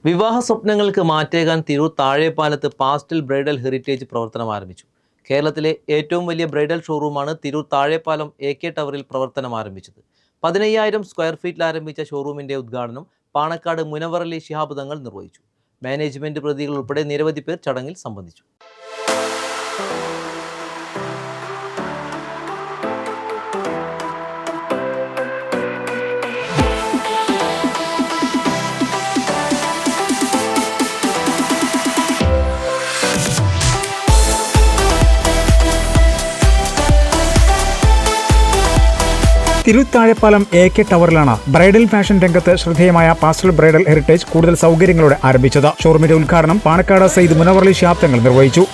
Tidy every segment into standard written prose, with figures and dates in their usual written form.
വിവാഹ സ്വപ്നങ്ങൾക്ക് മാറ്റേകാൻ Tirur താഴെപ്പാലത്ത് pastel bridal heritage പ്രവർത്തനം ആരംഭിച്ചു. കേരളത്തിലെ ഏറ്റവും വലിയ ബ്രൈഡൽ ഷോറൂമാണ് തിരൂർ താഴെപ്പാലം AK ടവറിൽ പ്രവർത്തനം ആരംഭിച്ചത്. 15,000 സ്ക്വയർ ഫീറ്റിൽ ആരംഭിച്ച ഷോറൂമിന്റെ ഉദ്ഘാടനം പാണക്കാട് മുനവർ അലി ശിഹാബ് തങ്ങൾ നിർവഹിച്ചു. മാനേജ്മെന്റ് പ്രതികൾ ഉൾപ്പെടെ നിരവധി പേർ ചടങ്ങിൽ സംബന്ധിച്ചു. തിരൂർ താഴെപ്പാലം AK ടവറിലാണ് ബ്രൈഡൽ ഫാഷൻ രംഗത്ത് ശ്രദ്ധേയമായ പാസ്റ്റൽ ബ്രൈഡൽ ഹെറിറ്റേജ് കൂടുതൽ സൗകര്യങ്ങളോടെ ആരംഭിച്ചത്. ഷോറൂമിന്റെ ഉദ്ഘാടനം പാണക്കാട് സയ്യിദ് മുനവർ അലി ശിഹാബ് തങ്ങൾ നിർവഹിച്ചു.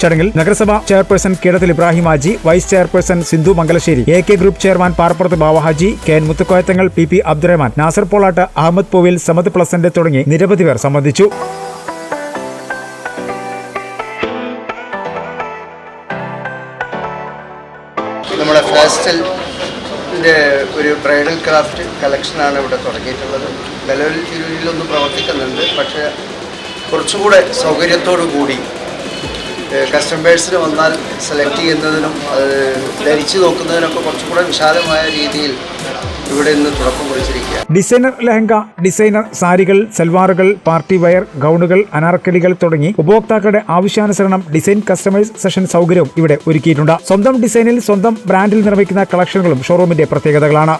ചടങ്ങിൽ നഗരസഭ chairperson Keezhathil Ibrahim Haji, vice chairperson Sindhu Mangalassery, AK group chairman Parappurath Bavahaji, KN Muthukoyathangal, PP Abdurahman, Nasar Polat, Ahammed Povil, Samad pleasant തുടങ്ങി നിരവധി പേർ സംബന്ധിച്ചു. നമ്മുടെ ഫാസ്റ്റലിൻ്റെ ഒരു ബ്രൈഡൽ ക്രാഫ്റ്റ് കളക്ഷനാണ് ഇവിടെ തുടങ്ങിയിട്ടുള്ളത്. നിലവിൽ തിരൂരിലൊന്നും പ്രവർത്തിക്കുന്നുണ്ട്, പക്ഷേ കുറച്ചുകൂടെ സൗകര്യത്തോടു കൂടി കസ്റ്റമേഴ്സിന് വന്നാൽ സെലക്ട് ചെയ്യുന്നതിനും അത് ധരിച്ചു നോക്കുന്നതിനൊക്കെ കുറച്ചുകൂടെ വിശാലമായ രീതിയിൽ ഇവിടെ ഇന്ന് തുടക്കം കുറിച്ചിരിക്കുക. ഡിസൈനർ ലെഹങ്ക, ഡിസൈനർ സാരികൾ, സൽവാറുകൾ, പാർട്ടി വെയർ, ഗൗണുകൾ, അനാർക്കലികൾ തുടങ്ങി ഉപഭോക്താക്കളുടെ ആവശ്യാനുസരണം ഡിസൈൻ കസ്റ്റമൈസ് സെഷൻ സൗകര്യവും ഇവിടെ ഒരുക്കിയിട്ടുണ്ട്. സ്വന്തം ഡിസൈനിൽ സ്വന്തം ബ്രാൻഡിൽ നിർമ്മിക്കുന്ന കളക്ഷനുകളും ഷോറൂമിന്റെ പ്രത്യേകതകളാണ്.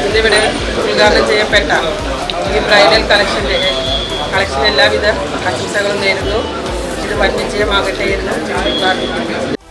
ഇന്നിവിടെ ഉദ്ഘാടനം ചെയ്യപ്പെട്ട ഈ ബ്രൈഡൽ കളക്ഷന് എല്ലാവിധ ആശംസകളും നേരുന്നു. ഇത് വൻ വിജയമാകട്ടെ എന്ന് പ്രാർത്ഥിക്കുന്നു.